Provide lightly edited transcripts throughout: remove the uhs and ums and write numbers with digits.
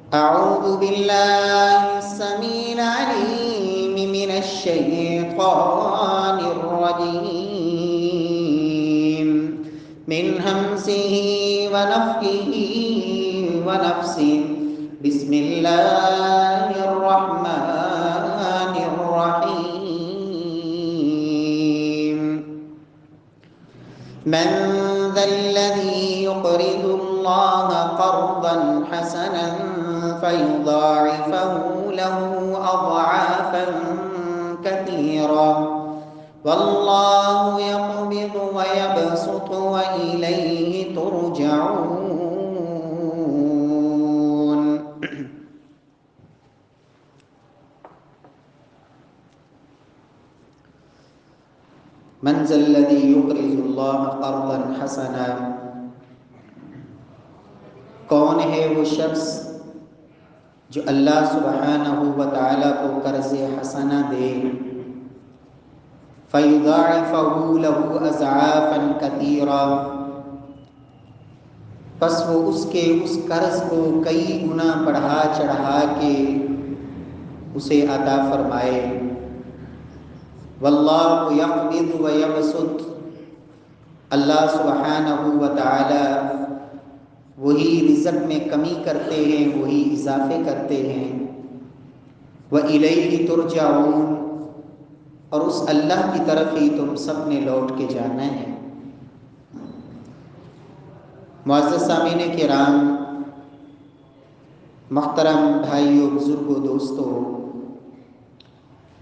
أعوذ بالله السميع العليم من الشيطان الرجيم من همزه ونفخه ونفسه بسم الله الرحمن الرحيم من ذا الذي يقرض الله قرضا حسنا فيضاعفه له أضعافا كثيرا والله يقبض ويبسط وإليه ترجعون. من ذا الذي يقرض الله قرضا حسنا، کون ہے وہ شخص جو اللہ سبحانہ و تعالیٰ کو قرض حسنہ دے، فَيُضَاعِفَهُ لَهُ أَضْعَافًا كَثِيرًا، پس وہ اس قرض کو کئی گنا بڑھا چڑھا کے اسے عطا فرمائے. واللہ یقبض ویبسط، اللہ سبحانہ و تعالی وہی رزق میں کمی کرتے ہیں، وہی اضافے کرتے ہیں. وَإِلَيْهِ تُرْجَعُونَ، اور اس اللہ کی طرف ہی تم سب نے لوٹ کے جانا ہے. معزز سامعین کرام، محترم بھائیوں، بزرگوں، دوستوں،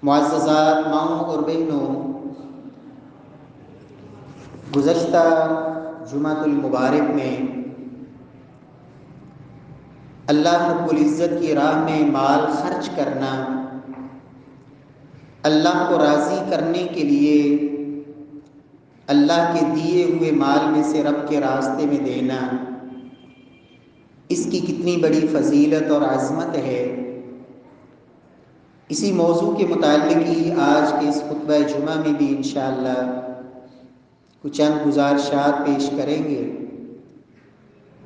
معززات ماؤں اور بہنوں، گزشتہ جمعۃ المبارک میں اللہ رب العزت کی راہ میں مال خرچ کرنا، اللہ کو راضی کرنے کے لیے اللہ کے دیے ہوئے مال میں سے رب کے راستے میں دینا، اس کی کتنی بڑی فضیلت اور عظمت ہے. اسی موضوع کے متعلق ہی آج کے اس خطبہ جمعہ میں بھی انشاءاللہ کچھ چند گزارشات پیش کریں گے.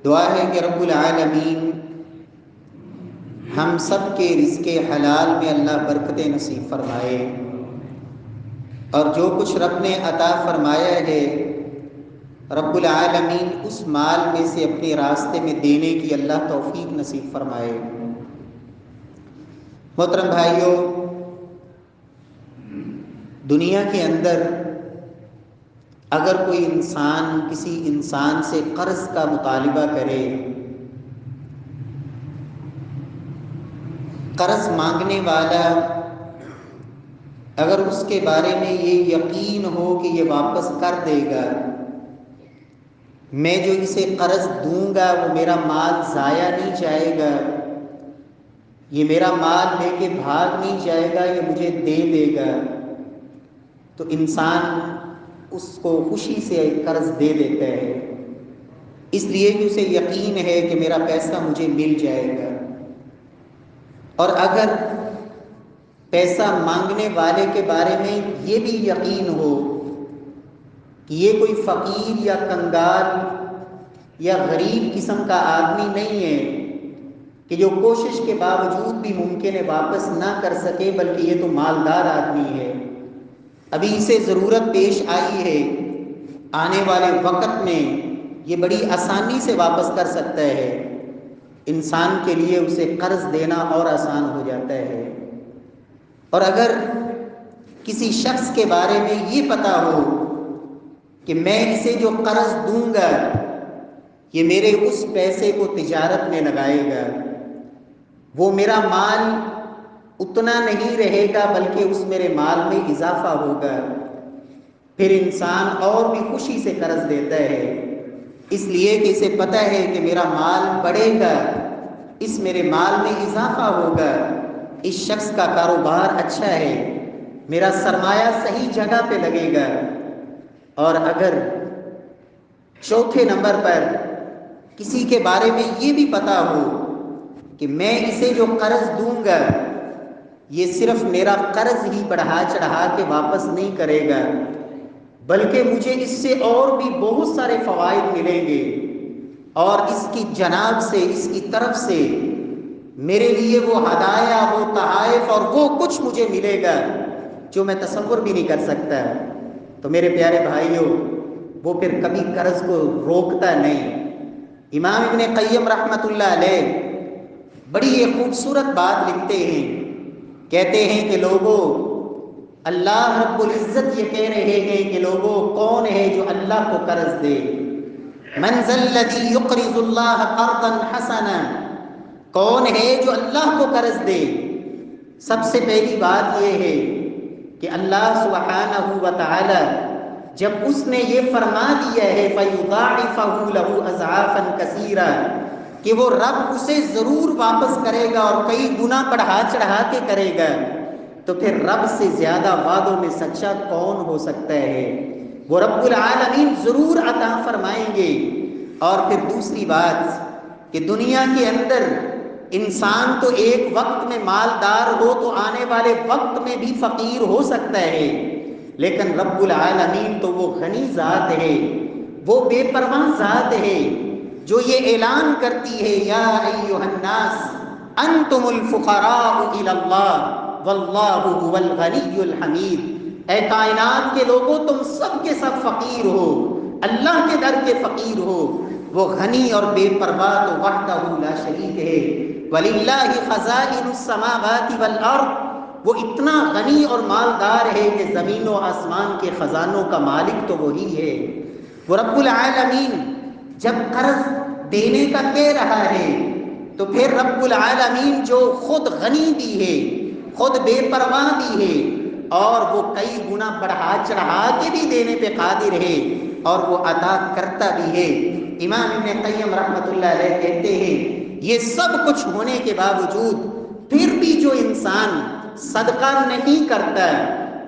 دعا ہے کہ رب العالمین ہم سب کے رزق حلال میں اللہ برکتیں نصیب فرمائے، اور جو کچھ رب نے عطا فرمایا ہے رب العالمین اس مال میں سے اپنے راستے میں دینے کی اللہ توفیق نصیب فرمائے. محترم بھائیوں، دنیا کے اندر اگر کوئی انسان کسی انسان سے قرض کا مطالبہ کرے، قرض مانگنے والا اگر اس کے بارے میں یہ یقین ہو کہ یہ واپس کر دے گا، میں جو اسے قرض دوں گا وہ میرا مال ضائع نہیں جائے گا، یہ میرا مال لے کے بھاگ نہیں جائے گا، یہ مجھے دے دے گا، تو انسان اس کو خوشی سے قرض دے دیتا ہے، اس لیے کہ اسے یقین ہے کہ میرا پیسہ مجھے مل جائے گا. اور اگر پیسہ مانگنے والے کے بارے میں یہ بھی یقین ہو کہ یہ کوئی فقیر یا کنگال یا غریب قسم کا آدمی نہیں ہے کہ جو کوشش کے باوجود بھی ممکن ہے واپس نہ کر سکے، بلکہ یہ تو مالدار آدمی ہے، ابھی اسے ضرورت پیش آئی ہے، آنے والے وقت میں یہ بڑی آسانی سے واپس کر سکتا ہے، انسان کے لیے اسے قرض دینا اور آسان ہو جاتا ہے. اور اگر کسی شخص کے بارے میں یہ پتا ہو کہ میں اسے جو قرض دوں گا یہ میرے اس پیسے کو تجارت میں لگائے گا، وہ میرا مال اتنا نہیں رہے گا بلکہ اس میرے مال میں اضافہ ہوگا، پھر انسان اور بھی خوشی سے قرض دیتا ہے، اس لیے کہ اسے پتہ ہے کہ میرا مال بڑھے گا، اس میرے مال میں اضافہ ہوگا، اس شخص کا کاروبار اچھا ہے، میرا سرمایہ صحیح جگہ پہ لگے گا. اور اگر چوتھے نمبر پر کسی کے بارے میں یہ بھی پتا ہو کہ میں اسے جو قرض دوں گا یہ صرف میرا قرض ہی بڑھا چڑھا کے واپس نہیں کرے گا، بلکہ مجھے اس سے اور بھی بہت سارے فوائد ملیں گے، اور اس کی جناب سے، اس کی طرف سے میرے لیے وہ ہدایہ، وہ تحائف اور وہ کچھ مجھے ملے گا جو میں تصور بھی نہیں کر سکتا۔ تو میرے پیارے بھائیوں، وہ پھر کبھی قرض کو روکتا نہیں۔ امام ابن قیم رحمۃ اللہ علیہ بڑی ایک خوبصورت بات لکھتے ہیں، کہتے ہیں کہ لوگوں، اللہ رب العزت یہ کہہ رہے ہیں کہ لوگوں، کون ہے جو اللہ کو قرض دے؟ من ذا الذی یقرض اللہ قرضا حسنا، کون ہے جو اللہ کو قرض دے؟ سب سے پہلی بات یہ ہے کہ اللہ سبحانہ و تعالی جب اس نے یہ فرما دیا ہے فَيُضَاعِفَهُ لَهُ أَضْعَافًا كَثِيرًا کہ وہ رب اسے ضرور واپس کرے گا اور کئی گنا بڑھا چڑھا کے کرے گا، تو پھر رب سے زیادہ وعدوں میں سچا کون ہو سکتا ہے؟ وہ رب العالمین ضرور عطا فرمائیں گے۔ اور پھر دوسری بات کہ دنیا کے اندر انسان تو ایک وقت میں مالدار ہو تو آنے والے وقت میں بھی فقیر ہو سکتا ہے، لیکن رب العالمین تو وہ غنی ذات ہے، وہ بے پرواہ ذات ہے جو یہ اعلان کرتی ہے یا ایھا الناس انتم الفقراء الی اللہ واللہ هو الغنی الحمید، اے کائنات کے لوگوں تم سب کے سب فقیر ہو، اللہ کے در کے فقیر ہو، وہ غنی اور بے پرواہ تو وحدہ لا شریک ہے۔ وَلِلَّهِ خَزَائِنُ السَّمَاوَاتِ وَالْأَرْضِ، وہ اتنا غنی اور مالدار ہے کہ زمین و آسمان کے خزانوں کا مالک تو وہی ہے۔ وہ رب العالمین جب قرض دینے کا کہہ رہا ہے تو پھر رب العالمین جو خود غنی بھی ہے، خود بے پرواہ بھی ہے، اور وہ کئی گنا بڑھا چڑھا کے بھی دینے پہ قادر ہے اور وہ عطا کرتا بھی ہے۔ امام ابن قیم رحمۃ اللہ علیہ کہتے ہیں یہ سب کچھ ہونے کے باوجود پھر بھی جو انسان صدقہ نہیں کرتا،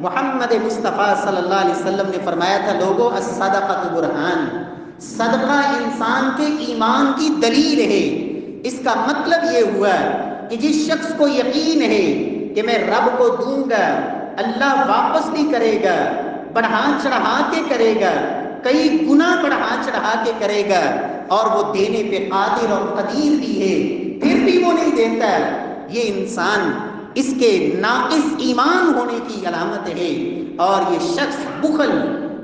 محمد مصطفیٰ صلی اللہ علیہ وسلم نے فرمایا تھا لوگوں الصدقۃ برہان، صدقہ انسان کے ایمان کی دلیل ہے۔ اس کا مطلب یہ ہوا کہ جس شخص کو یقین ہے کہ میں رب کو دوں گا، اللہ واپس بھی کرے گا، بڑھا چڑھا کے کرے گا، کئی گنا بڑھا چڑھا کے کرے گا، اور وہ دینے پہ قادر اور قدیر بھی ہے، پھر بھی وہ نہیں دیتا، یہ انسان اس کے ناقص ایمان ہونے کی علامت ہے، اور یہ شخص بخل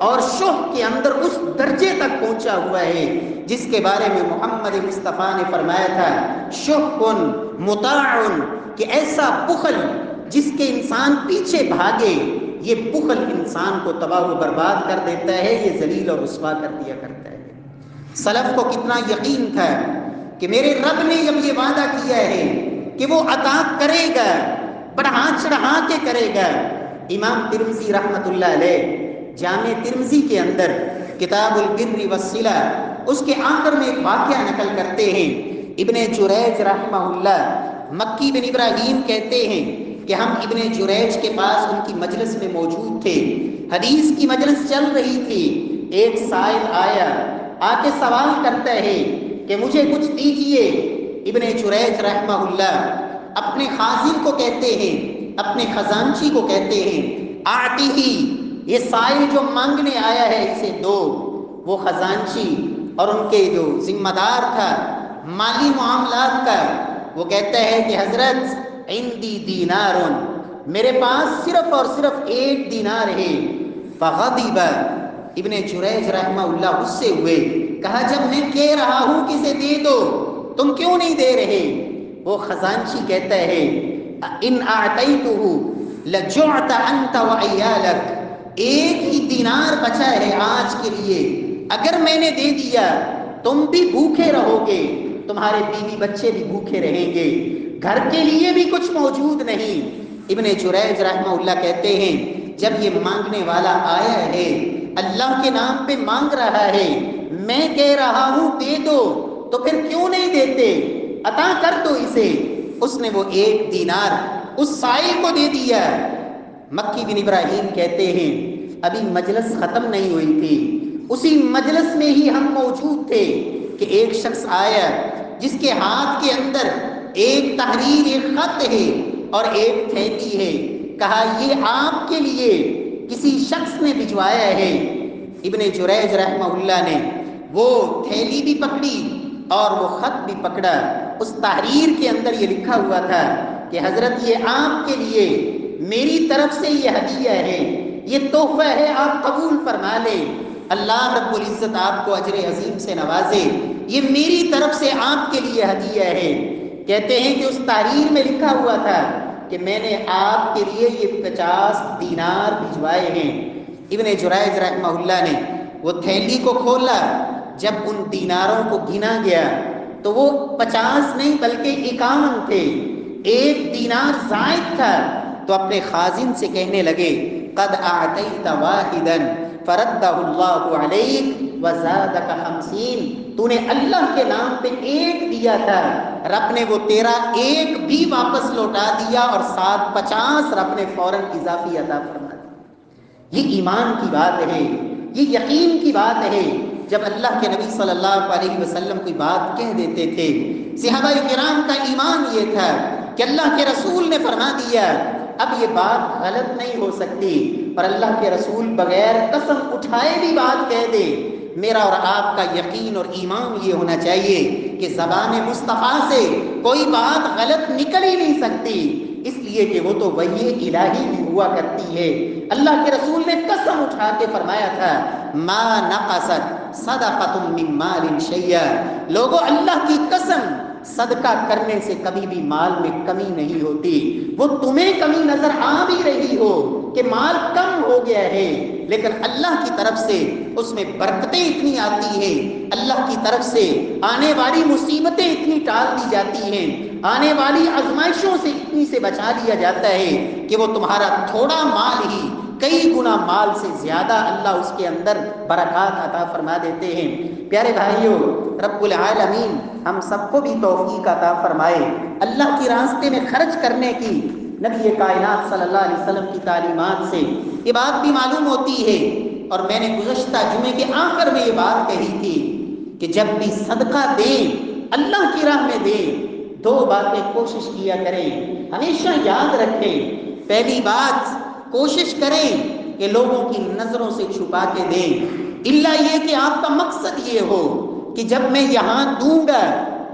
اور شح کے اندر اس درجے تک پہنچا ہوا ہے جس کے بارے میں محمد مصطفیٰ نے فرمایا تھا شح مطاع، کہ ایسا بخل جس کے انسان پیچھے بھاگے، یہ بخل انسان کو تباہ و برباد کر دیتا ہے، یہ ذلیل اور رسوا کر دیا کرتا ہے۔ سلف کو کتنا یقین تھا کہ میرے رب نے جب یہ وعدہ کیا ہے کہ وہ عطا کرے گا، بڑھا چڑھا کے کرے گا۔ امام ترمذی رحمۃ اللہ علیہ جامع ترمذی کے اندر کتاب البر والصلہ اس کے آخر میں ایک واقعہ نقل کرتے ہیں۔ ابن جریج رحمہ اللہ مکی بن ابراہیم کہتے ہیں کہ ہم ابن جریج کے پاس ان کی مجلس میں موجود تھے، حدیث کی مجلس چل رہی تھی۔ ایک سائل آیا، آ کے سوال کرتا ہے کہ مجھے کچھ دیجئے۔ ابن جریج رحمہ اللہ اپنے خازن کو کہتے ہیں، اپنے خزانچی کو کہتے ہیں آتی ہی، یہ سائل جو مانگنے آیا ہے اسے دو۔ وہ خزانچی اور ان کے جو ذمہ دار تھا مالی معاملات کا، وہ کہتا ہے کہ حضرت عندی دینار، میرے پاس صرف اور صرف 1 دینار ہے۔ فغضب، ابن جریج رحمہ اللہ غصے ہوئے، کہا جب میں کہہ رہا ہوں کہ اسے دے دو تم کیوں نہیں دے رہے؟ وہ خزانچی کہتا ہے ان اعطیتہ لجعت انت وعیالک، 1 ہی دینار بچا ہے آج کے لیے، اگر میں نے دے دیا تم بھی بھوکے رہو گے، تمہارے بیوی بچے بھی بھوکے رہیں گے، گھر کے لیے بھی کچھ موجود نہیں۔ ابن جریج رحمہ اللہ کہتے ہیں جب یہ مانگنے والا آیا ہے، اللہ کے نام پہ مانگ رہا ہے، میں کہہ رہا ہوں دے دو تو پھر کیوں نہیں دیتے، عطا کر دو اسے۔ اس نے وہ 1 دینار اس سائل کو دے دیا۔ مکی بن ابراہیم کہتے ہیں ابھی مجلس ختم نہیں ہوئی تھی، اسی مجلس میں ہی ہم موجود تھے کہ ایک شخص آیا جس کے ہاتھ کے اندر ایک تحریر، ایک خط ہے اور ایک تھیلی ہے۔ کہا یہ آپ کے لیے کسی شخص نے بھجوایا ہے۔ ابن جریج رحمہ اللہ نے وہ تھیلی بھی پکڑی اور وہ خط بھی پکڑا اس تحریر کے اندر یہ لکھا ہوا تھا کہ حضرت یہ آپ کے لیے میری طرف سے یہ ہدیہ ہے، یہ تحفہ ہے، آپ قبول فرما لیں، اللہ رب العزت آپ کو اجر عظیم سے نوازے، یہ میری طرف سے آپ کے لیے ہدیہ ہے۔ کہتے ہیں کہ اس تحریر میں لکھا ہوا تھا کہ میں نے آپ کے لیے یہ 50 دینار بھجوائے ہیں۔ ابن جریج رحمہ اللہ نے وہ تھیلی کو کھولا، جب ان دیناروں کو گنا گیا تو وہ 50 نہیں بلکہ 51 تھے، ایک دینار زائد تھا۔ تو اپنے خازن سے کہنے لگے قد اعطیت واحدا فردہ اللہ علیک وزادک 50، تو نے اللہ کے نام پہ ایک دیا تھا، رب نے وہ تیرا ایک بھی واپس لوٹا دیا اور ساتھ 50 رب نے فوراً اضافی عطا فرما دی۔ یہ ایمان کی بات ہے، یہ یقین کی بات ہے۔ جب اللہ کے نبی صلی اللہ علیہ وسلم کوئی بات کہہ دیتے تھے، صحابہ کرام کا ایمان یہ تھا کہ اللہ کے رسول نے فرما دیا، اب یہ بات غلط نہیں ہو سکتی، اور اللہ کے رسول بغیر قسم اٹھائے بھی بات کہہ دے، میرا اور آپ کا یقین اور ایمان یہ ہونا چاہیے کہ زبان مصطفیٰ سے کوئی بات غلط نکل ہی نہیں سکتی، اس لیے کہ وہ تو وحی الہی بھی ہوا کرتی ہے۔ اللہ کے رسول نے قسم اٹھا کے فرمایا تھا ما نقصت صدقۃ من مال شیئا، لوگوں اللہ کی قسم صدقہ کرنے سے کبھی بھی مال میں کمی نہیں ہوتی۔ وہ تمہیں کمی نظر آ بھی رہی ہو کہ مال کم ہو گیا ہے، لیکن اللہ کی طرف سے اس میں برکتیں اتنی آتی ہیں، اللہ کی طرف سے آنے والی مصیبتیں اتنی ٹال دی جاتی ہیں، آنے والی آزمائشوں سے اتنی سے بچا لیا جاتا ہے کہ وہ تمہارا تھوڑا مال ہی کئی گنا مال سے زیادہ اللہ اس کے اندر برکات عطا فرما دیتے ہیں۔ پیارے بھائیوں، رب العالمین ہم سب کو بھی توفیق عطا فرمائے اللہ کی راستے میں خرچ کرنے کی۔ نبی کائنات صلی اللہ علیہ وسلم کی تعلیمات سے یہ بات بھی معلوم ہوتی ہے، اور میں نے گزشتہ جمعے کے آخر میں یہ بات کہی تھی کہ جب بھی صدقہ دیں، اللہ کی راہ میں دیں، دو باتیں کوشش کیا کریں، ہمیشہ یاد رکھیں۔ پہلی بات، کوشش کریں کہ لوگوں کی نظروں سے چھپا کے دیں، الا یہ کہ آپ کا مقصد یہ ہو کہ جب میں یہاں دوں گا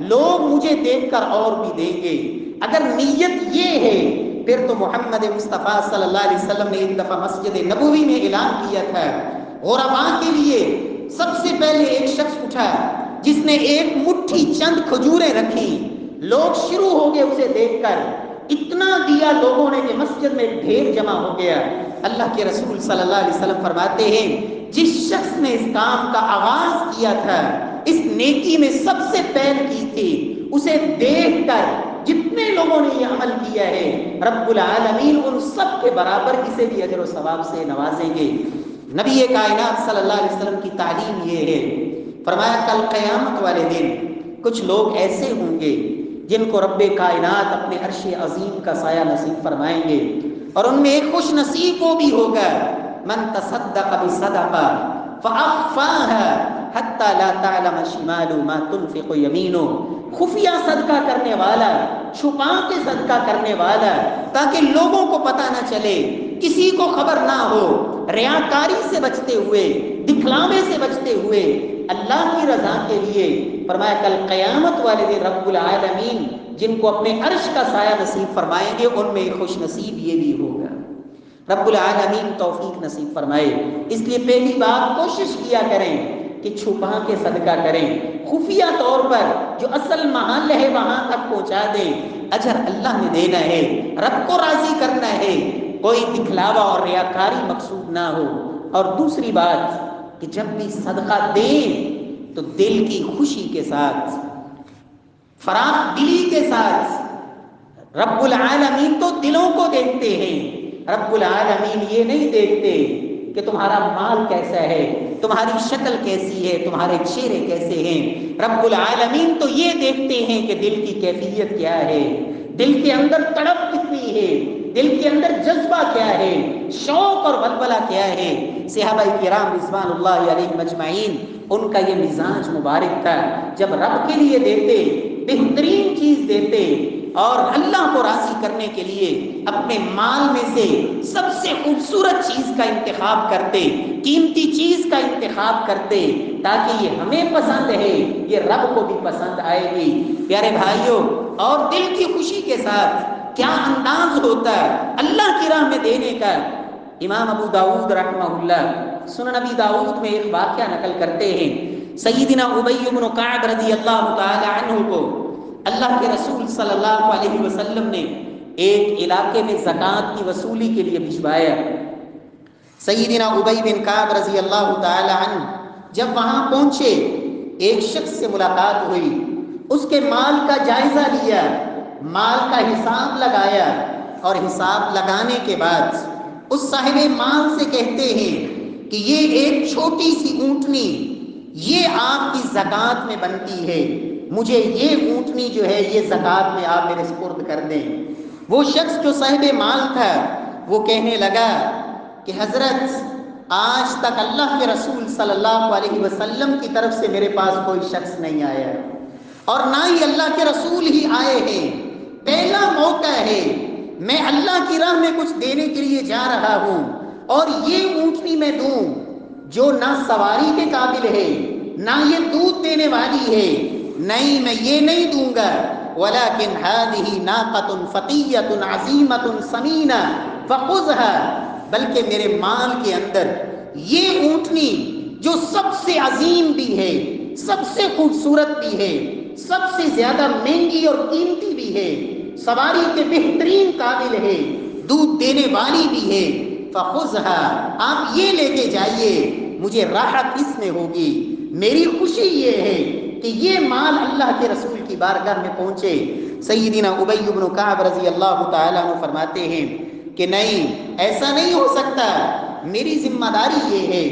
لوگ مجھے دیکھ کر اور بھی دیں گے۔ اگر نیت یہ ہے پھر تو محمد مصطفیٰ صلی اللہ علیہ وسلم نے ایک دفعہ مسجد نبوی میں اعلان کیا تھا، غرباء کے لیے سب سے پہلے ایک شخص اٹھا جس نے ایک مٹھی چند کھجوریں رکھی، لوگ شروع ہو گئے اسے دیکھ کر، اتنا دیا لوگوں نے کہ مسجد میں ڈھیر جمع ہو گیا۔ اللہ کے رسول صلی اللہ علیہ وسلم فرماتے ہیں جس شخص نے اس کام کا آغاز کیا تھا، اس نیکی میں سب سے پہل کی تھی، اسے دیکھ کر جتنے لوگوں نے یہ عمل کیا ہے رب العالمین ان سب کے برابر اسے بھی اجر و ثواب سے نوازیں گے۔ نبی کائنات صلی اللہ علیہ وسلم کی تعلیم یہ ہے، فرمایا کل قیامت والے دن کچھ لوگ ایسے ہوں گے جن کو رب کائنات اپنے عرش عظیم کا سایہ نصیب فرمائیں گے، اور ان میں ایک خوش نصیب وہ بھی ہوگا من تصدق بصدقہ فاخفاها حتى لا تعلم شماله ما تنفق يمينه، خفیہ صدقہ کرنے والا، چھپا کے صدقہ کرنے والا، تاکہ لوگوں کو پتہ نہ چلے، کسی کو خبر نہ ہو، ریاکاری سے بچتے ہوئے، دکھلاوے سے بچتے ہوئے اللہ کی رضا کے لیے۔ فرمایا کل قیامت والے دن رب العالمین جن کو اپنے عرش کا سایہ نصیب فرمائیں گے ان میں ایک خوش نصیب یہ بھی ہوگا۔ رب العالمین توفیق نصیب فرمائے۔ اس لیے پہلی بات کوشش کیا کریں کہ چھپا کے صدقہ کریں، خفیہ طور پر جو اصل محل ہے وہاں تک پہنچا دیں، اجر اللہ نے دینا ہے، رب کو راضی کرنا ہے، کوئی دکھلاوا اور ریاکاری مقصود نہ ہو۔ اور دوسری بات کہ جب بھی صدقہ دیں تو دل کی خوشی کے ساتھ، فراخ دلی کے ساتھ۔ رب العالمین تو دلوں کو دیکھتے ہیں، رب العالمین یہ نہیں دیکھتے کہ تمہارا مال کیسا ہے، تمہاری شکل کیسی ہے، تمہارے چہرے کیسے ہیں۔ رب العالمین تو یہ دیکھتے ہیں کہ دل کی کیفیت کیا ہے، دل کے اندر تڑپ کتنی ہے، دل کے اندر جذبہ کیا ہے، شوق اور ولولہ کیا ہے۔ صحابہ کرام رضوان اللہ علیہم اجمعین ان کا یہ مزاج مبارک تھا، جب رب کے لیے دیتے بہترین چیز دیتے، اور اللہ کو راضی کرنے کے لیے اپنے مال میں سے سب سے خوبصورت چیز کا انتخاب کرتے، قیمتی چیز کا انتخاب کرتے، تاکہ یہ ہمیں پسند ہے، یہ رب کو بھی پسند آئے گی۔ پیارے بھائیوں، اور دل کی خوشی کے ساتھ کیا انداز ہوتا ہے اللہ کی راہ میں دینے کا۔ امام ابو داؤد رحمہ اللہ سنن نبی داؤد میں ایک واقعہ نقل کرتے ہیں، سیدنا ابی بن کعب رضی اللہ تعالی عنہ کو اللہ کے رسول صلی اللہ علیہ وسلم نے ایک علاقے میں زکوٰۃ کی وصولی کے لیے بھجوایا۔ سیدنا ابی بن کعب رضی اللہ تعالی عنہ جب وہاں پہنچے، ایک شخص سے ملاقات ہوئی، اس کے مال کا جائزہ لیا، مال کا حساب لگایا، اور حساب لگانے کے بعد اس صاحب مال سے کہتے ہیں کہ یہ ایک چھوٹی سی اونٹنی یہ آپ کی زکوٰۃ میں بنتی ہے، مجھے یہ اونٹنی جو ہے یہ زکوٰۃ میں آپ میرے سپرد کر دیں۔ وہ شخص جو صاحب مال تھا وہ کہنے لگا کہ حضرت، آج تک اللہ کے رسول صلی اللہ علیہ وسلم کی طرف سے میرے پاس کوئی شخص نہیں آیا، اور نہ ہی اللہ کے رسول ہی آئے ہیں، پہلا موقع ہے، میں اللہ کی راہ میں کچھ دینے کے لیے جا رہا ہوں، اور یہ اونٹنی میں دوں جو نہ سواری کے قابل ہے نہ یہ دودھ دینے والی ہے، نہیں، میں یہ نہیں دوں گا۔ وَلَكِنْ هَذِهِ نَاقَةٌ فَطِيَّةٌ عَظِيمَةٌ سَمِينَةٌ فَخُذْهَا، بلکہ میرے مال کے اندر یہ اونٹنی جو سب سے عظیم بھی ہے، سب سے خوبصورت بھی ہے، سب سے زیادہ مہنگی اور قیمتی بھی ہے، سواری کے بہترین قابل ہے، دودھ دینے والی بھی ہے، فَخُذْهَا، آپ یہ لے کے جائیے، مجھے راحت اس میں ہوگی، میری خوشی یہ ہے کہ یہ مال اللہ کے رسول کی بارگاہ میں پہنچے۔ سیدنا ابی بن کعب رضی اللہ تعالیٰ عنہ فرماتے ہیں کہ نہیں، ایسا نہیں ہو سکتا، میری ذمہ داری یہ ہے،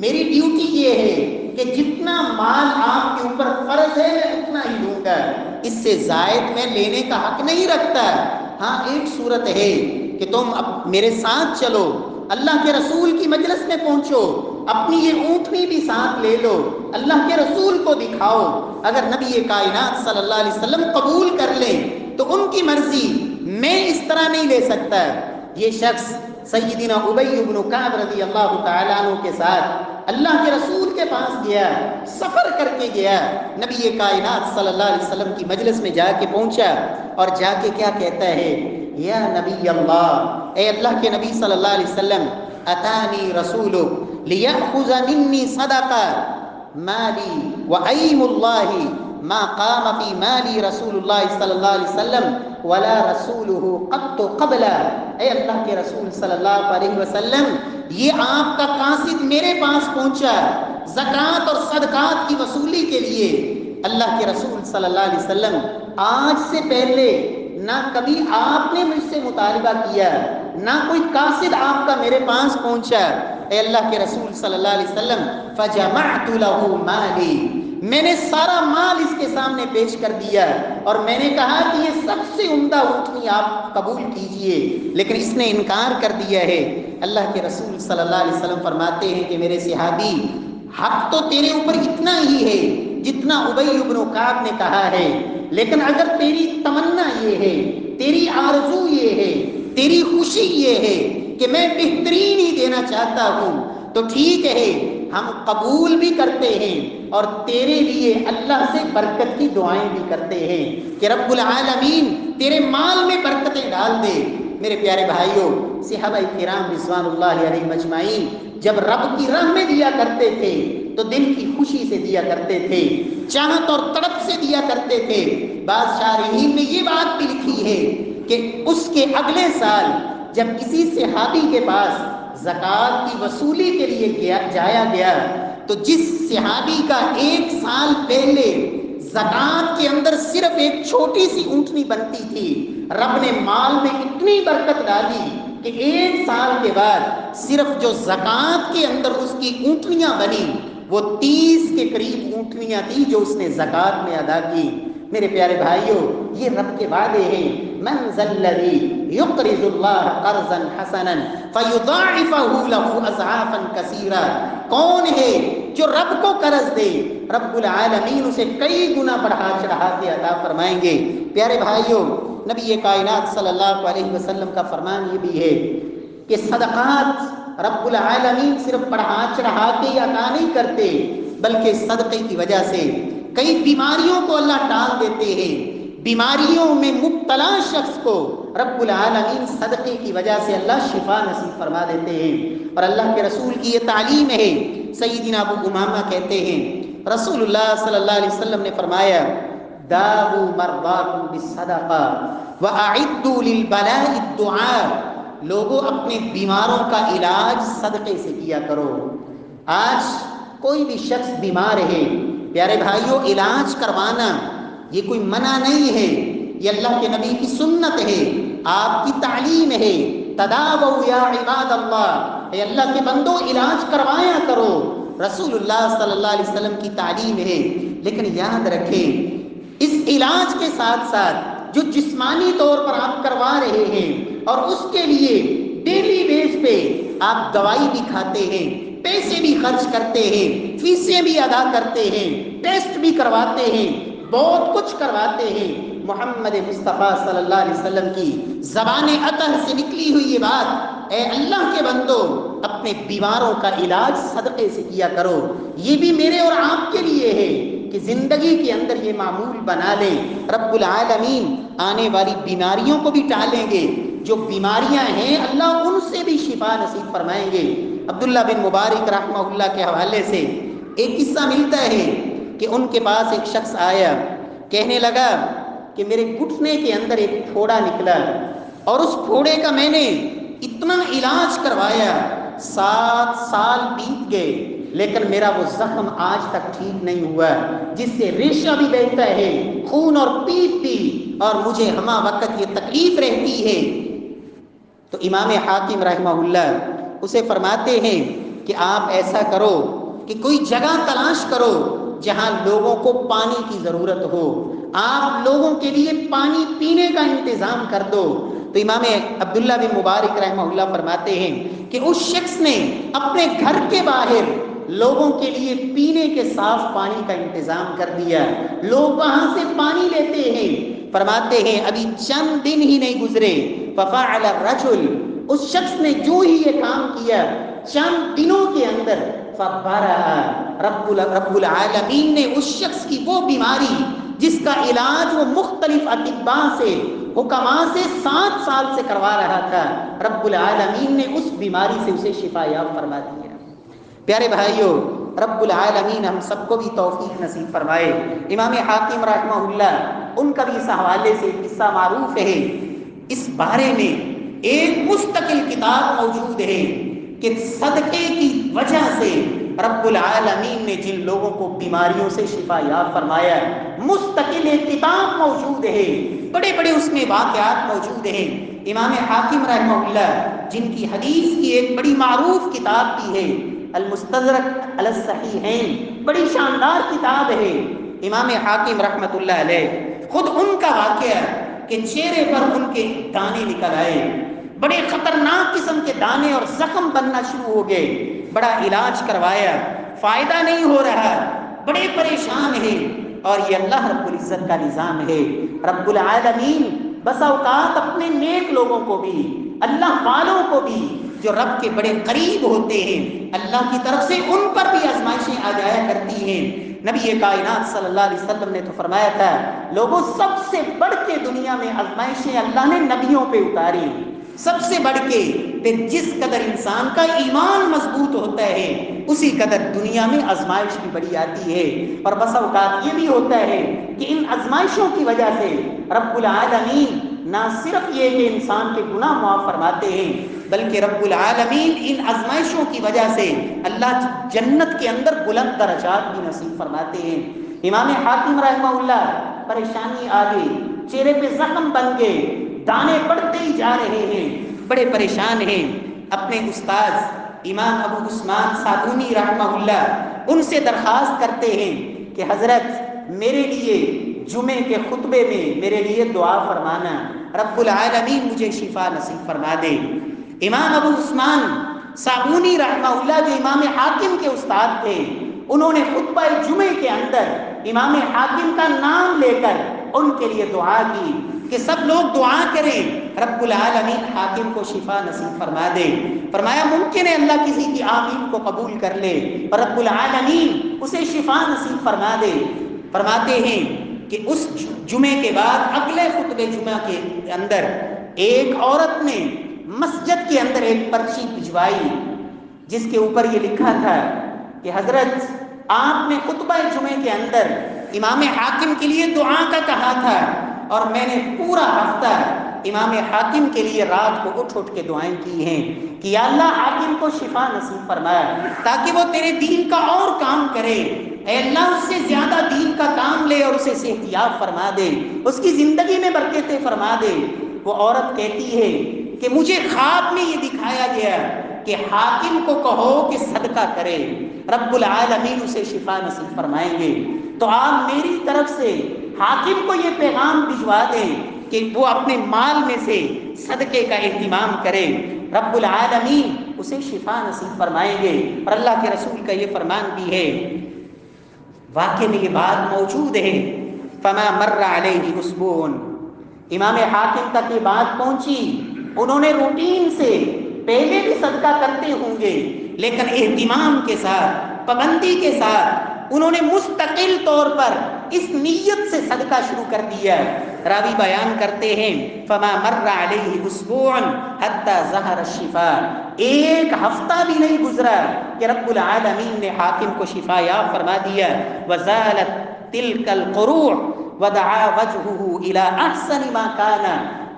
میری ڈیوٹی یہ ہے کہ جتنا مال آپ کے اوپر فرض ہے میں اتنا ہی دوں گا، اس سے زائد میں لینے کا حق نہیں رکھتا۔ ہاں، ایک صورت ہے کہ تم اب میرے ساتھ چلو، اللہ کے رسول کی مجلس میں پہنچو، اپنی یہ اونٹنی بھی ساتھ لے لو، اللہ کے رسول کو دکھاؤ، اگر نبی کائنات صلی اللہ علیہ وسلم قبول کر لیں تو ان کی مرضی، میں اس طرح نہیں لے سکتا۔ یہ شخص سیدنا ابی بن کعب رضی اللہ تعالیٰ عنہ کے ساتھ اللہ کے رسول کے پاس گیا، سفر کر کے گیا، نبی کائنات صلی اللہ علیہ وسلم کی مجلس میں جا کے پہنچا، اور جا کے کیا کہتا ہے، یا نبی اللہ، اے اللہ کے نبی صلی اللہ علیہ وسلم، اتانی رسولک لیأخذ منی صدقہ مالی وأیم اللہ ما قام فی مالی رسول اللہ صلی اللہ علیہ وسلم ولا رسولہ قط قبلہ۔ اے اللہ کے رسول صلی اللہ علیہ وسلم، یہ آپ کا قاصد میرے پاس پہنچا زکوٰۃ اور صدقات کی وصولی کے لیے، اللہ کے رسول صلی اللہ علیہ وسلم آج سے پہلے نہ کبھی آپ نے مجھ سے مطالبہ کیا، نہ کوئی قاصد آپ کا میرے پاس پہنچا۔ اے اللہ کے رسول صلی اللہ علیہ وسلم، فجمعت له مالی، میں نے سارا مال اس کے سامنے پیش کر دیا، اور میں نے کہا کہ یہ سب سے عمدہ اونٹنی آپ قبول کیجئے، لیکن اس نے انکار کر دیا ہے۔ اللہ کے رسول صلی اللہ علیہ وسلم فرماتے ہیں کہ میرے صحابی، حق تو تیرے اوپر اتنا ہی ہے جتنا ابی بن کعب نے کہا ہے، لیکن اگر تیری تمنا یہ ہے، تیری آرزو یہ ہے، تیری خوشی یہ ہے کہ میں بہترین ہی دینا چاہتا ہوں، تو ٹھیک ہے، ہم قبول بھی کرتے ہیں، اور تیرے لیے اللہ سے برکت کی دعائیں بھی کرتے ہیں کہ رب العالمین تیرے مال میں برکتیں ڈال دے۔ میرے پیارے بھائیوں، صحابہ کرام رضوان اللہ علیہم مجمعین جب رب کی راہ میں دیا کرتے تھے تو دل کی خوشی سے دیا کرتے تھے، چاہت اور تڑپ سے دیا کرتے تھے۔ بعض شارحین نے یہ بات بھی لکھی ہے کہ اس کے اگلے سال جب کسی صحابی کے پاس زکوٰۃ کی وصولی کے لیے جایا گیا تو جس صحابی کا ایک سال پہلے زکوٰۃ کے اندر صرف ایک چھوٹی سی اونٹنی بنتی تھی، رب نے مال میں اتنی برکت ڈالی کہ ایک سال کے بعد صرف جو زکوٰۃ کے اندر اس کی اونٹنیاں بنی وہ 30 کے قریب اونٹنیاں تھی جو اس نے زکوٰۃ میں ادا کی۔ میرے پیارے بھائیوں، یہ رب کے وعدے ہیں، من ذا الذی یقرض اللہ قرضا حسنا فیضاعفہ لہ اضعافا کثیرا، کون ہے جو رب کو قرض دے، رب العالمین اسے کئی گنا بڑھا چڑھا کے عطا فرمائیں گے۔ پیارے بھائیوں، نبی کائنات صلی اللہ علیہ وسلم کا فرمان یہ بھی ہے کہ صدقات رب العالمین صرف بڑھا چڑھا کے عطا نہیں کرتے، بلکہ صدقے کی وجہ سے کئی بیماریوں کو اللہ ٹال دیتے ہیں۔ بیماریوں میں مبتلا شخص کو رب العالمین صدقے کی وجہ سے اللہ شفا نصیب فرما دیتے ہیں۔ اور اللہ کے رسول کی یہ تعلیم ہے۔ سیدنا ابو امامہ کہتے ہیں رسول اللہ صلی اللہ علیہ وسلم نے فرمایا داؤ مرضاکم بالصدقہ واعدوا للبلاء الدعاء، لوگوں اپنے بیماروں کا علاج صدقے سے کیا کرو۔ آج کوئی بھی شخص بیمار ہے، پیارے بھائیوں، علاج کروانا یہ کوئی منع نہیں ہے، یہ اللہ کے نبی کی سنت ہے، آپ کی تعلیم ہے۔ تداووا یا عباد اللہ، اے اللہ کے بندو علاج کروایا کرو، رسول اللہ صلی اللہ علیہ وسلم کی تعلیم ہے۔ لیکن یاد رکھیں اس علاج کے ساتھ ساتھ جو جسمانی طور پر آپ کروا رہے ہیں اور اس کے لیے ڈیلی بیس پہ آپ دوائی بھی کھاتے ہیں، پیسے بھی خرچ کرتے ہیں، فیسیں بھی ادا کرتے ہیں، ٹیسٹ بھی کرواتے ہیں، بہت کچھ کرواتے ہیں، محمد مصطفیٰ صلی اللہ علیہ وسلم کی زبان اطہر سے نکلی ہوئی یہ بات، اے اللہ کے بندو اپنے بیماروں کا علاج صدقے سے کیا کرو، یہ بھی میرے اور آپ کے لیے ہے کہ زندگی کے اندر یہ معمول بنا لیں۔ رب العالمین آنے والی بیماریوں کو بھی ٹالیں گے، جو بیماریاں ہیں اللہ ان سے بھی شفا نصیب فرمائیں گے۔ عبداللہ بن مبارک رحمہ اللہ کے حوالے سے ایک قصہ ملتا ہے کہ ان کے پاس ایک شخص آیا، کہنے لگا کہ میرے گھٹنے کے اندر ایک پھوڑا نکلا اور اس پھوڑے کا میں نے اتنا علاج کروایا، 7 سال بیت گئے لیکن میرا وہ زخم آج تک ٹھیک نہیں ہوا، جس سے ریشہ بھی بہتا ہے، خون اور پیپ بھی، اور مجھے ہمہ وقت یہ تکلیف رہتی ہے۔ تو امام حاکم رحمہ اللہ اسے فرماتے ہیں کہ آپ ایسا کرو کہ کوئی جگہ تلاش کرو جہاں لوگوں کو پانی کی ضرورت ہو، آپ لوگوں کے لیے پانی پینے کا انتظام کر دو۔ تو امام عبداللہ بن مبارک رحمہ اللہ فرماتے ہیں کہ اس شخص نے اپنے گھر کے باہر لوگوں کے لیے پینے کے صاف پانی کا انتظام کر دیا، لوگ وہاں سے پانی لیتے ہیں۔ فرماتے ہیں ابھی چند دن ہی نہیں گزرے، ففعل الرجل، اس شخص نے جو ہی یہ کام کیا چند دنوں کے اندر فبرأ، رب العالمین نے اس شخص کی وہ بیماری جس کا علاج وہ مختلف اطباء سے، حکماء سے 7 سال سے کروا رہا تھا، رب العالمین نے اس بیماری سے اسے شفا یاب فرما دیا۔ پیارے بھائیوں، رب العالمین ہم سب کو بھی توفیق نصیب فرمائے۔ امام حاکم رحمہ اللہ ان کا بھی اس حوالے سے قصہ معروف ہے، اس بارے میں ایک مستقل کتاب موجود ہے کہ صدقے کی وجہ سے رب العالمین نے جن لوگوں کو بیماریوں سے شفا یاب فرمایا، مستقل ایک کتاب موجود ہے، بڑے بڑے اس میں واقعات موجود ہیں۔ امام حاکم رحمہ اللہ جن کی حدیث کی ایک بڑی معروف کتاب بھی ہے المستدرک علی الصحیحین، بڑی شاندار کتاب ہے۔ امام حاکم رحمۃ اللہ علیہ خود ان کا واقعہ کہ چہرے پر ان کے دانے نکل آئے، بڑے خطرناک قسم کے دانے اور زخم بننا شروع ہو گئے، بڑا علاج کروایا، فائدہ نہیں ہو رہا، بڑے پریشان ہیں۔ اور یہ اللہ رب العزت کا نظام ہے، رب العالمین بس اوقات اپنے نیک لوگوں کو بھی، اللہ والوں کو بھی جو رب کے بڑے قریب ہوتے ہیں، اللہ کی طرف سے ان پر بھی آزمائشیں آ جایا کرتی ہیں۔ نبی کائنات صلی اللہ علیہ وسلم نے تو فرمایا تھا لوگوں سب سے بڑھ کے دنیا میں آزمائشیں اللہ نے نبیوں پہ اتاری، سب سے بڑھ کے، پھر جس قدر انسان کا ایمان مضبوط ہوتا ہے اسی قدر دنیا میں آزمائش بھی بڑی آتی ہے۔ اور بس اوقات یہ بھی ہوتا ہے کہ ان آزمائشوں کی وجہ سے رب العالمین نہ صرف یہ کہ انسان کے گناہ معاف فرماتے ہیں، بلکہ رب العالمین ان آزمائشوں کی وجہ سے اللہ جنت کے اندر بلند درجات بھی نصیب فرماتے ہیں۔ امام حاکم رحمہ اللہ پریشانی آ گئی، چہرے پہ زخم بن گئے، دانے پڑتے ہی جا رہے ہیں، بڑے پریشان ہیں۔ اپنے استاد امام ابو عثمان صابونی رحمہ اللہ ان سے درخواست کرتے ہیں کہ حضرت میرے لیے جمعے کے خطبے میں میرے لیے دعا فرمانا، رب العالمین مجھے شفا نصیب فرما دے۔ امام ابو عثمان صابونی رحمہ اللہ جو امام حاکم کے استاد تھے، انہوں نے خطبہ جمعے کے اندر امام حاکم کا نام لے کر ان کے لیے دعا کی۔ کہ سب لوگ دعا کریں رب العالمین حاکم کو شفا نصیب فرما دے۔ فرمایا ممکن ہے اللہ کسی کی آمین کو قبول کر لے اور رب العالمین اسے شفا نصیب فرما دے۔ فرماتے ہیں کہ اس جمعے کے بعد اگلے خطبہ جمعہ کے اندر ایک عورت نے مسجد کے اندر ایک پرچی بھجوائی جس کے اوپر یہ لکھا تھا کہ حضرت آپ نے خطبہ جمعے کے اندر امام حاکم کے لیے دعا کا کہا تھا اور میں نے پورا ہفتہ امام حاکم کے لیے رات کو اٹھ اٹھ کے دعائیں کی ہیں کہ یا اللہ حاکم کو شفا نصیب فرمایا تاکہ وہ تیرے دین کا اور کام کرے۔ اے اللہ اس سے زیادہ دین کا کام لے اور اسے صحت یاب فرما دے، اس کی زندگی میں برکتیں فرما دے۔ وہ عورت کہتی ہے کہ مجھے خواب میں یہ دکھایا گیا کہ حاکم کو کہو کہ صدقہ کرے، رب العالمین اسے شفا نصیب فرمائیں گے۔ تو آپ میری طرف سے حاکم کو یہ پیغام بھجوا دیں کہ وہ اپنے مال میں سے صدقے کا اہتمام کرے، رب العالمین اسے شفا نصیب فرمائیں گے۔ اور اللہ کے رسول کا یہ فرمان بھی ہے، واقعے میں یہ بات موجود ہے، فما مر علیہ اسبوع، امام حاکم تک یہ بات پہنچی، انہوں نے روٹین سے پہلے بھی صدقہ کرتے ہوں گے لیکن اہتمام کے ساتھ، پابندی کے ساتھ انہوں نے مستقل طور پر اس نیت سے صدقہ شروع کر دیا۔ راوی بیان کرتے ہیں فما مر علیہ اسبوع حتی ظہر الشفاء، ایک ہفتہ بھی نہیں گزرا کہ رب العالمین نے حاکم کو شفا یاب فرما دیا۔ وزالت تلک القروع ودعا وجهه الى احسن ما كان،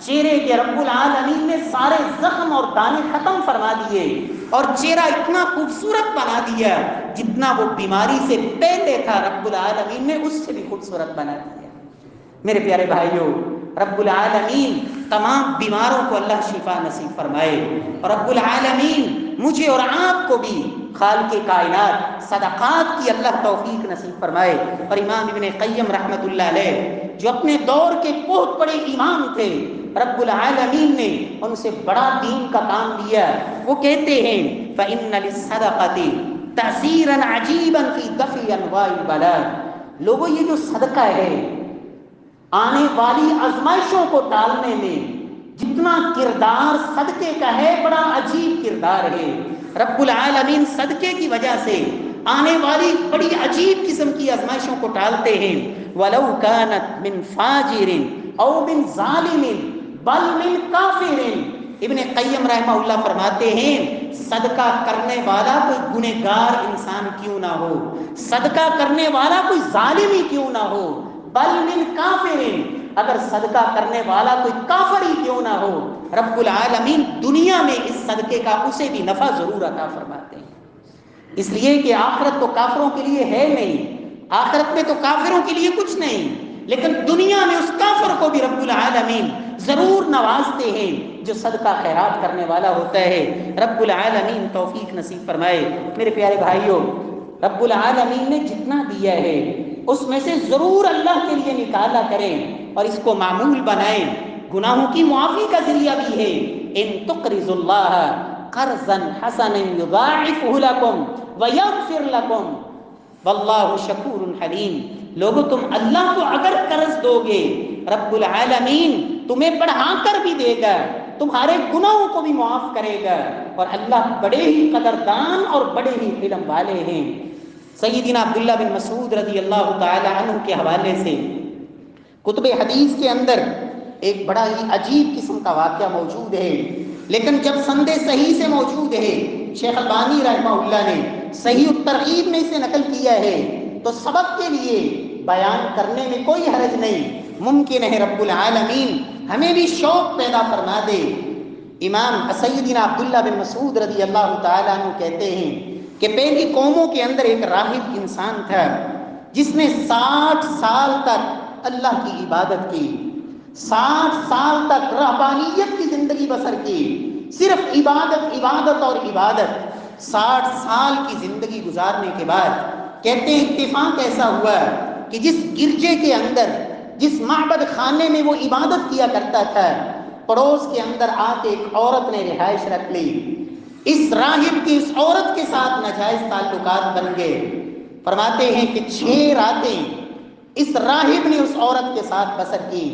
چہرے کے رب العالمین نے سارے زخم اور دانے ختم فرما دیے اور چہرہ اتنا خوبصورت بنا دیا جتنا وہ بیماری سے پہلے تھا، رب العالمین نے اس سے بھی خوبصورت بنا دیا۔ میرے پیارے بھائیوں، رب العالمین تمام بیماروں کو اللہ شفا نصیب فرمائے اور رب العالمین مجھے اور آپ کو بھی خالق کائنات صدقات کی اللہ توفیق نصیب فرمائے۔ اور امام ابن قیم رحمۃ اللہ علیہ جو اپنے دور کے بہت بڑے امام تھے، رب العالمین نے ان سے بڑا دین کا کام لیا، وہ کہتے ہیں فإن للصدقة تأثیرا عجیبا فی دفع انواع البلاء، لوگوں یہ جو صدقہ ہے آنے والی آزمائشوں کو ٹالنے میں جتنا کردار صدقے کا ہے بڑا عجیب کردار ہے۔ رب العالمین صدقے کی وجہ سے آنے والی بڑی عجیب قسم کی آزمائشوں کو ٹالتے ہیں۔ وَلَوْ كَانَتْ مِنْ فَاجِرٍ أَوْ مِنْ ظَالِمٍ بَلْ مِنْ كَافِرٍ، ابن قیم رحمہ اللہ فرماتے ہیں صدقہ کرنے والا کوئی گنہگار انسان کیوں نہ ہو، صدقہ کرنے والا کوئی ظالم ہی کیوں نہ ہو، بل من کافرین، اگر صدقہ کرنے والا کوئی کافر ہی کیوں نہ ہو، رب العالمین دنیا میں اس صدقے کا اسے بھی نفع ضرور عطا فرماتے ہیں۔ اس لیے کہ آخرت تو کافروں کے لیے ہے نہیں، آخرت میں تو کافروں کے لیے کچھ نہیں، لیکن دنیا میں اس کافر کو بھی رب العالمین ضرور نوازتے ہیں جو صدقہ خیرات کرنے والا ہوتا ہے۔ رب العالمین توفیق نصیب فرمائے۔ میرے پیارے بھائیوں، رب العالمین نے جتنا دیا ہے اس میں سے ضرور اللہ کے لیے نکالا کریں اور اس کو معمول بنائیں۔ گناہوں کی معافی کا ذریعہ بھی ہے، ان تقرضوا اللہ قرضا حسنا یضاعفہ لکم ویغفر لکم واللہ شکور حلیم، لوگوں تم اللہ کو اگر قرض دو گے رب العالمین تمہیں بڑھا کر بھی دے گا، تمہارے گناہوں کو بھی معاف کرے گا، اور اللہ بڑے ہی قدردان اور بڑے ہی علم والے ہیں۔ سیدنا عبداللہ بن مسعود رضی اللہ تعالی عنہ کے حوالے سے کتب حدیث کے اندر ایک بڑا ہی عجیب قسم کا واقعہ موجود ہے، لیکن جب سند صحیح سے موجود ہے، شیخ البانی رحمہ اللہ نے صحیح الترغیب میں اسے نقل کیا ہے، تو سبق کے لیے بیان کرنے میں کوئی حرج نہیں، ممکن ہے رب العالمین ہمیں بھی شوق پیدا فرما دے۔ امام سیدنا عبداللہ بن مسعود رضی اللہ تعالی عنہ کہتے ہیں کہ پہلی قوموں کے اندر ایک راہب انسان تھا جس نے 60 سال تک اللہ کی عبادت کی، 60 سال تک رہبانیت کی زندگی بسر کی، صرف عبادت عبادت اور عبادت۔ 60 سال کی زندگی گزارنے کے بعد کہتے ہیں اتفاق ایسا ہوا کہ جس گرجے کے اندر، جس معبد خانے میں وہ عبادت کیا کرتا تھا، پڑوس کے اندر آ کے ایک عورت نے رہائش رکھ لی۔ اس راہب کی اس عورت کے ساتھ ناجائز تعلقات بن گئے۔ فرماتے ہیں کہ 6 راتیں اس راہب نے اس عورت کے ساتھ بسر کی۔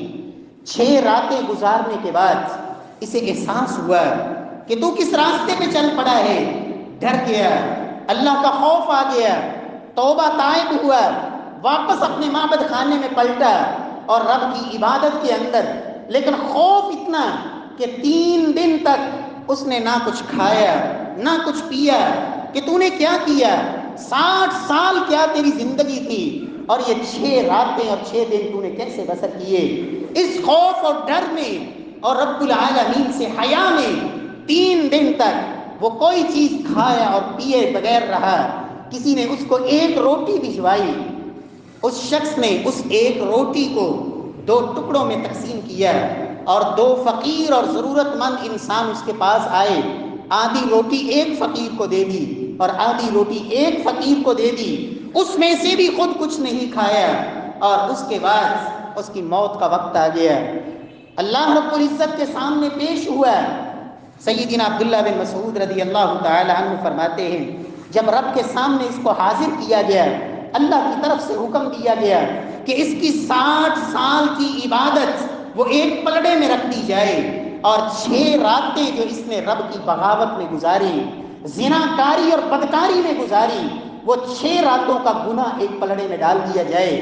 6 راتیں گزارنے کے بعد اسے احساس ہوا کہ تو کس راستے پہ چل پڑا ہے، ڈر گیا، اللہ کا خوف آ گیا، توبہ تائب ہوا، واپس اپنے معبد خانے میں پلٹا اور رب کی عبادت کے اندر، لیکن خوف اتنا کہ 3 دن تک اس نے نہ کچھ کھایا نہ کچھ پیا کہ تو نے کیا کیا، 60 سال کیا تیری زندگی تھی اور یہ 6 راتیں اور 6 دن تو نے کیسے بسر کیے۔ اس خوف اور ڈر میں اور رب العالمین سے حیا میں 3 دن تک وہ کوئی چیز کھایا اور پیے بغیر رہا۔ کسی نے اس کو 1 روٹی بھجوائی، اس شخص نے اس 1 روٹی کو 2 ٹکڑوں میں تقسیم کیا اور 2 فقیر اور ضرورت مند انسان اس کے پاس آئے، آدھی روٹی ایک فقیر کو دے دی اور آدھی روٹی ایک فقیر کو دے دی، اس میں سے بھی خود کچھ نہیں کھایا، اور اس کے بعد اس کی موت کا وقت آ گیا۔ اللہ رب العزت کے سامنے پیش ہوا۔ سیدنا عبداللہ بن مسعود رضی اللہ تعالی عنہ فرماتے ہیں جب رب کے سامنے اس کو حاضر کیا گیا، اللہ کی طرف سے حکم دیا گیا کہ اس کی 60 سال کی عبادت وہ ایک پلڑے میں رکھ دی جائے، اور 6 راتیں جو اس نے رب کی بغاوت میں گزاری، زناکاری اور بدکاری میں گزاری، وہ 6 راتوں کا گناہ ایک پلڑے میں ڈال دیا جائے۔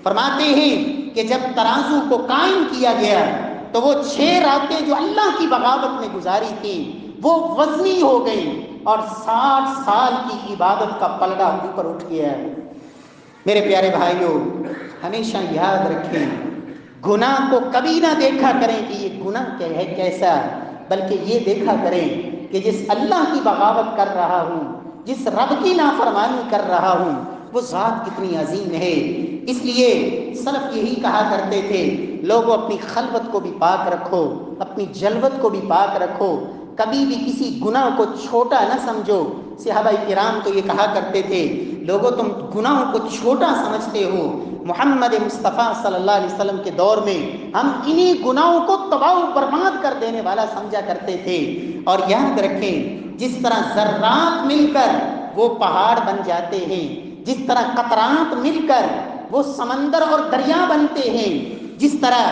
فرماتے ہیں کہ جب ترازو کو قائم کیا گیا تو وہ 6 راتیں جو اللہ کی بغاوت میں گزاری تھی وہ وزنی ہو گئی اور 60 سال کی عبادت کا پلڑا اوپر اٹھ گیا۔ میرے پیارے بھائیوں، ہمیشہ یاد رکھیں، گناہ کو کبھی نہ دیکھا کریں کہ یہ گناہ کیا ہے کیسا، بلکہ یہ دیکھا کریں کہ جس اللہ کی بغاوت کر رہا ہوں، جس رب کی نافرمانی کر رہا ہوں، وہ ذات کتنی عظیم ہے۔ اس لیے سلف یہی کہا کرتے تھے، لوگوں اپنی خلوت کو بھی پاک رکھو، اپنی جلوت کو بھی پاک رکھو، کبھی بھی کسی گناہ کو چھوٹا نہ سمجھو۔ صحابہ کرام تو یہ کہا کرتے تھے، لوگوں تم گناہوں کو چھوٹا سمجھتے ہو، محمد مصطفیٰ صلی اللہ علیہ وسلم کے دور میں ہم انہی گناہوں کو تباہ و برباد کر دینے والا سمجھا کرتے تھے۔ اور یاد رکھیں، جس طرح ذرات مل کر وہ پہاڑ بن جاتے ہیں، جس طرح قطرات مل کر وہ سمندر اور دریا بنتے ہیں، جس طرح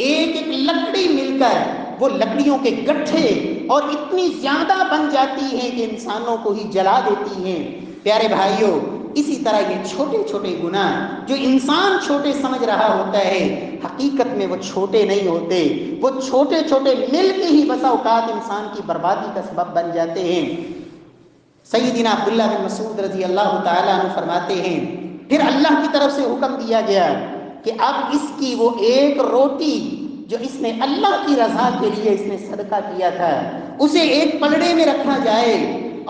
ایک ایک لکڑی مل کر وہ لکڑیوں کے گٹھے اور اتنی زیادہ بن جاتی ہیں کہ انسانوں کو ہی جلا دیتی ہیں۔ پیارے بھائیوں، اسی طرح یہ چھوٹے چھوٹے گناہ جو انسان چھوٹے سمجھ رہا ہوتا ہے، حقیقت میں وہ چھوٹے نہیں ہوتے، وہ چھوٹے چھوٹے مل کے ہی بسا اوقات انسان کی بربادی کا سبب بن جاتے ہیں۔ سیدنا عبداللہ بن مسعود رضی اللہ تعالیٰ عنہ فرماتے ہیں، پھر اللہ کی طرف سے حکم دیا گیا کہ اب اس کی وہ 1 روٹی جو اس نے اللہ کی رضا کے لیے اس نے صدقہ کیا تھا، اسے ایک پلڑے میں رکھا جائے،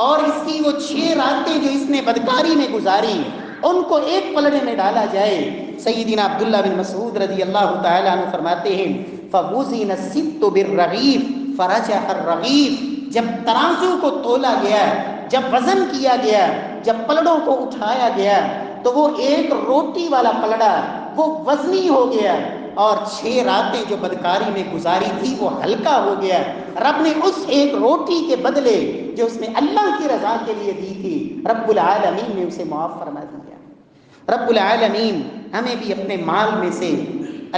اور اس کی وہ 6 راتیں جو اس نے بدکاری میں گزاری ان کو ایک پلڑے میں ڈالا جائے۔ سیدنا عبداللہ بن مسعود رضی اللہ تعالیٰ عنہ فرماتے ہیں، فَوُزِنَ السِّبْطُ بِالرَّغِيفِ فَرَجَحَ الرَّغِيفُ، جب ترازو کو تولا گیا، جب وزن کیا گیا، جب پلڑوں کو اٹھایا گیا تو وہ 1 روٹی والا پلڑا وہ وزنی ہو گیا، اور 6 راتیں جو بدکاری میں گزاری تھی وہ ہلکا ہو گیا۔ رب نے اس 1 روٹی کے بدلے جو اس نے اللہ کی رضا کے لیے دی تھی، رب العالمین نے اسے معاف فرما دیا۔ رب العالمین ہمیں بھی اپنے مال میں سے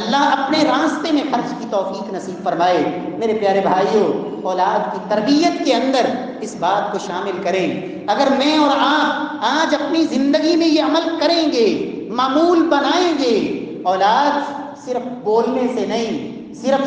اللہ اپنے راستے میں خرچ کی توفیق نصیب فرمائے۔ میرے پیارے بھائیوں، اولاد کی تربیت کے اندر اس بات کو شامل کریں۔ اگر میں اور آپ آج اپنی زندگی میں یہ عمل کریں گے، معمول بنائیں گے، اولاد صرف بولنے سے نہیں، صرف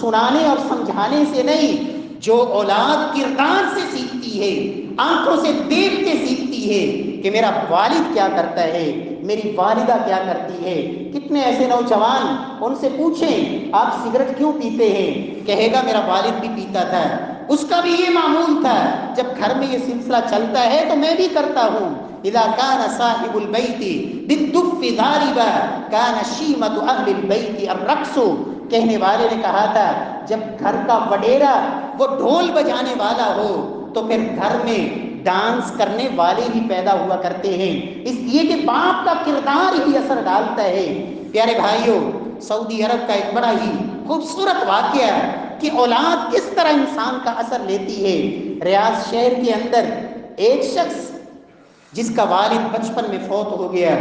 سنانے اور سمجھانے سے نہیں، جو اولاد کردار سے سیکھتی ہے، آنکھوں سے دیکھ کے سیکھتی ہے کہ میرا والد کیا کرتا ہے، میری والدہ کیا کرتی ہے۔ کتنے ایسے نوجوان، ان سے پوچھیں آپ سگریٹ کیوں پیتے ہیں، کہے گا میرا والد بھی پیتا تھا، اس کا بھی یہ معمول تھا، جب گھر میں یہ سلسلہ چلتا ہے تو میں بھی کرتا ہوں۔ اذا كان صاحب البيت بالدف ضاربا كان شيمة اهل البيت الرقص، کہنے والے نے کہا تھا جب گھر کا وڈیرا وہ ڈھول بجانے والا ہو تو پھر گھر میں ڈانس کرنے والے بھی پیدا ہوا کرتے ہیں، اس لیے کہ باپ کا کردار ہی اثر ڈالتا ہے۔ پیارے بھائیوں، سعودی عرب کا ایک بڑا ہی خوبصورت واقعہ کہ اولاد کس طرح انسان کا اثر لیتی ہے۔ ریاض شہر کے اندر ایک شخص جس کا والد بچپن میں فوت ہو گیا،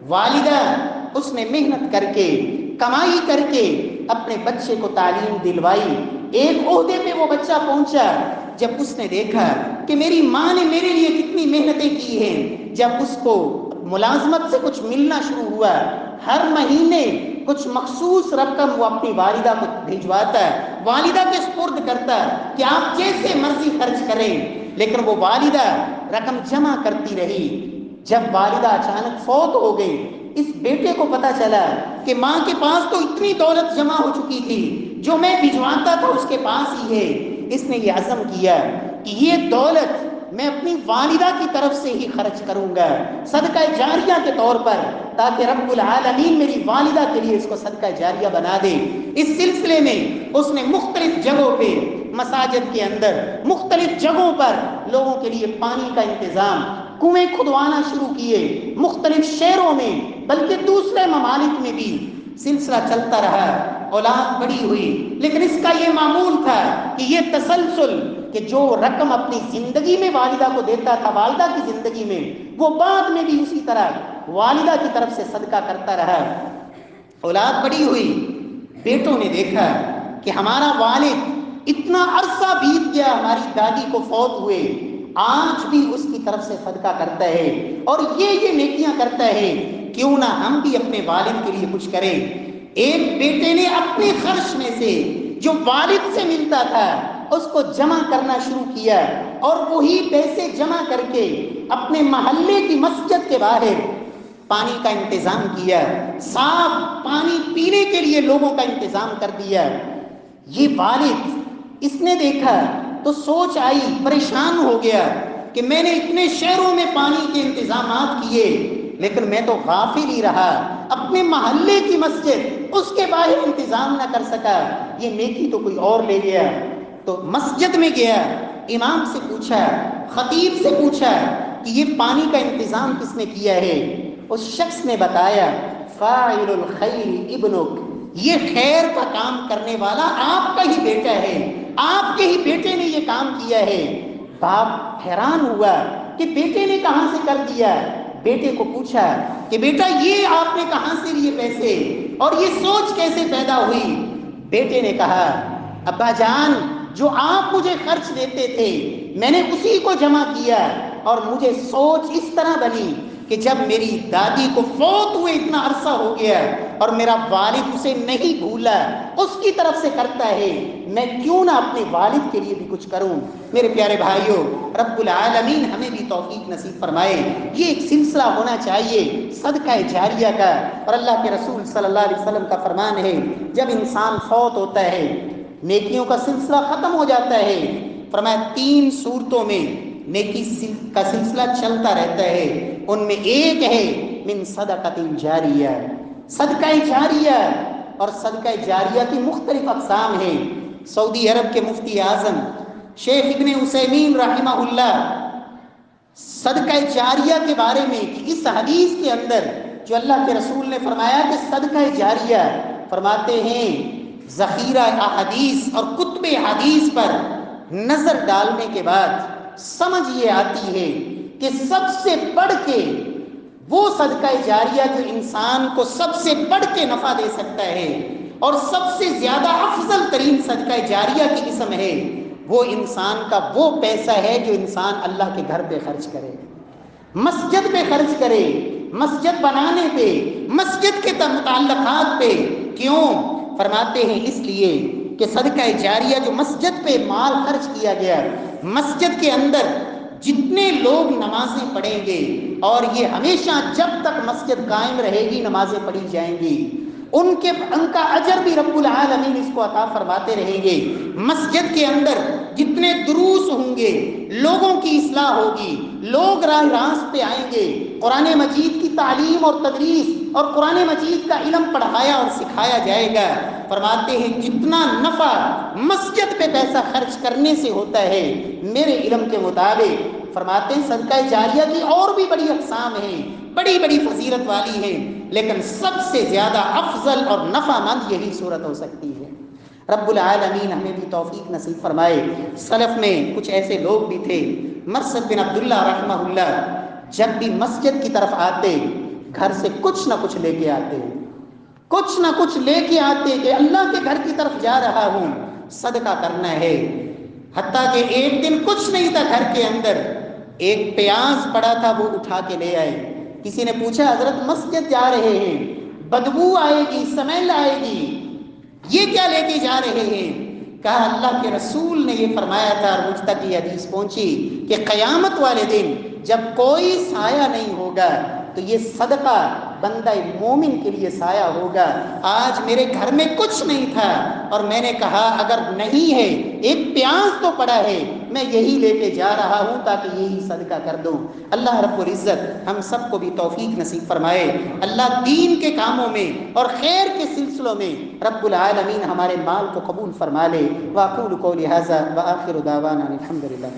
والدہ اس نے محنت کر کے کمائی کر کے اپنے بچے کو تعلیم دلوائی. ایک عہدے پہ وہ بچہ پہنچا جب اس نے دیکھا کہ میری ماں نے میرے لیے کتنی محنتیں کی ہیں. جب اس کو ملازمت سے کچھ ملنا شروع ہوا، ہر مہینے کچھ مخصوص رقم وہ اپنی والدہ کو بھیجواتا ہے، والدہ کے سپرد کرتا ہے کہ آپ جیسے مرضی خرچ کریں. لیکن وہ والدہ رقم جمع کرتی رہی. جب والدہ اچانک فوت ہو گئی، اس بیٹے کو پتا چلا کہ ماں کے پاس تو اتنی دولت جمع ہو چکی تھی، جو میں بھجواتا تھا اس کے پاس ہی ہے. اس نے یہ عزم کیا کہ یہ دولت میں اپنی والدہ کی طرف سے ہی خرچ کروں گا صدقہ جاریہ کے طور پر، تاکہ رب العالمین میری والدہ کے لیے اس کو صدقہ جاریہ بنا دے. اس سلسلے میں اس نے مختلف جگہوں پہ، مساجد کے اندر مختلف جگہوں پر لوگوں کے لیے پانی کا انتظام، کنویں کھدوانا شروع کیے مختلف شہروں میں، بلکہ دوسرے ممالک میں بھی. سلسلہ چلتا رہا، اولاد بڑی ہوئی، لیکن اس کا یہ معمول تھا کہ یہ تسلسل، کہ جو رقم اپنی زندگی میں والدہ کو دیتا تھا، والدہ کی زندگی میں، وہ بعد میں بھی اسی طرح والدہ کی طرف سے صدقہ کرتا رہا. اولاد بڑی ہوئی، بیٹوں نے دیکھا کہ ہمارا والد اتنا عرصہ بیت گیا ہماری دادی کو فوت ہوئے، آج بھی اس کی طرف سے صدقہ کرتا ہے اور یہ نیکیاں کرتا ہے، کیوں نہ ہم بھی اپنے والد کے لیے کچھ کریں. ایک بیٹے نے اپنے خرچ میں سے جو والد سے ملتا تھا اس کو جمع کرنا شروع کیا، اور وہی پیسے جمع کر کے اپنے محلے کی مسجد کے باہر پانی کا انتظام کیا، صاف پانی پینے کے لیے لوگوں کا انتظام کر دیا. یہ والد اس نے دیکھا تو سوچ آئی، پریشان ہو گیا کہ میں نے اتنے شہروں میں پانی کے انتظامات کیے، لیکن میں تو غافل ہی رہا، اپنے محلے کی مسجد اس کے باہر انتظام نہ کر سکا، یہ نیکی تو کوئی اور لے گیا. تو مسجد میں گیا، امام سے پوچھا، خطیب سے پوچھا کہ یہ پانی کا انتظام کس نے کیا ہے؟ اس شخص نے بتایا، فاعل الخیر ابنک، یہ خیر کا کام کرنے والا آپ کا ہی بیٹا ہے، آپ کے ہی بیٹے نے یہ کام کیا ہے. باپ حیران ہوا کہ بیٹے نے کہاں سے کر دیا. بیٹے کو پوچھا کہ بیٹا یہ آپ نے کہاں سے لیے پیسے اور یہ سوچ کیسے پیدا ہوئی؟ بیٹے نے کہا، ابا جان، جو آپ مجھے خرچ دیتے تھے میں نے اسی کو جمع کیا، اور مجھے سوچ اس طرح بنی کہ جب میری دادی کو فوت ہوئے اتنا عرصہ ہو گیا اور میرا والد اسے نہیں بھولا، اس کی طرف سے کرتا ہے، میں کیوں نہ اپنے والد کے لیے بھی کچھ کروں. میرے پیارے بھائیوں، رب العالمین ہمیں بھی توفیق نصیب فرمائے. یہ ایک سلسلہ ہونا چاہیے صدقہ جاریہ کا، اور اللہ کے رسول صلی اللہ علیہ وسلم کا فرمان ہے، جب انسان فوت ہوتا ہے نیکیوں کا سلسلہ ختم ہو جاتا ہے. فرمایا 3 صورتوں میں نیکی کا سلسلہ چلتا رہتا ہے، ان میں ایک ہے من صدقۃ جاریہ، صدقہ جاریہ. اور صدقہ جاریہ کی مختلف اقسام ہیں. سعودی عرب کے مفتی اعظم شیخ ابن عثیمین رحمہ اللہ صدقہ جاریہ کے بارے میں، کہ اس حدیث کے اندر جو اللہ کے رسول نے فرمایا کہ صدقہ جاریہ، فرماتے ہیں ذخیرہ احادیث اور کتب حدیث پر نظر ڈالنے کے بعد سمجھ یہ آتی ہے کہ سب سے بڑھ کے وہ صدقہ جاریہ جو انسان کو سب سے بڑھ کے نفع دے سکتا ہے، اور سب سے زیادہ افضل ترین صدقہ جاریہ کی قسم ہے، وہ انسان کا وہ پیسہ ہے جو انسان اللہ کے گھر پہ خرچ کرے، مسجد پہ خرچ کرے، مسجد بنانے پہ، مسجد کے متعلقات پہ. کیوں؟ فرماتے ہیں اس لیے کہ صدقہ جاریہ جو مسجد پہ مال خرچ کیا گیا، مسجد کے اندر جتنے لوگ نمازیں پڑھیں گے، اور یہ ہمیشہ جب تک مسجد قائم رہے گی نمازیں پڑھی جائیں گی، ان کا اجر بھی رب العالمین اس کو عطا فرماتے رہیں گے. مسجد کے اندر جتنے دروس ہوں گے، لوگوں کی اصلاح ہوگی، لوگ راہ راست پہ آئیں گے، قرآن مجید کی تعلیم اور تدریس اور قرآن مجید کا علم پڑھایا اور سکھایا جائے گا. فرماتے ہیں جتنا نفع مسجد پہ پیسہ خرچ کرنے سے ہوتا ہے، میرے علم کے مطابق فرماتے ہیں صدقہ جاریہ کی اور بھی بڑی اقسام ہیں، بڑی بڑی فضیلت والی ہیں، لیکن سب سے زیادہ افضل اور نفع مند یہی صورت ہو سکتی ہے. رب العالمین ہمیں بھی توفیق نصیب فرمائے. سلف میں کچھ ایسے لوگ بھی تھے، مرثد بن عبداللہ رحمہ اللہ جب بھی مسجد کی طرف آتے گھر سے کچھ نہ کچھ لے کے آتے. کچھ نہ کچھ لے کے آتے کہ اللہ کے گھر کی طرف جا رہا ہوں، صدقہ کرنا ہے۔ حتیٰ کہ ایک دن کچھ نہیں تھا گھر کے اندر، ایک پیاز پڑا تھا، وہ اٹھا کے لے آئے۔ کسی نے پوچھا حضرت مسجد جا رہے ہیں، بدبو آئے گی، سمیل آئے گی، یہ کیا لے کے جا رہے ہیں؟ کہا اللہ کے رسول نے یہ فرمایا تھا، اور مجھ تک یہ حدیث پہنچی کہ قیامت والے دن جب کوئی سایہ نہیں ہوگا تو یہ صدقہ بندہ مومن کے لیے سایہ ہوگا۔ آج میرے گھر میں کچھ نہیں تھا اور میں نے کہا اگر نہیں ہے، ایک پیاز تو پڑا ہے، میں یہی لے کے جا رہا ہوں تاکہ یہی صدقہ کر دوں۔ اللہ رب العزت ہم سب کو بھی توفیق نصیب فرمائے، اللہ دین کے کاموں میں اور خیر کے سلسلوں میں رب العالمین ہمارے مال کو قبول فرما لے۔ واقول قولی ھذا وآخر دعوانا الحمدللہ۔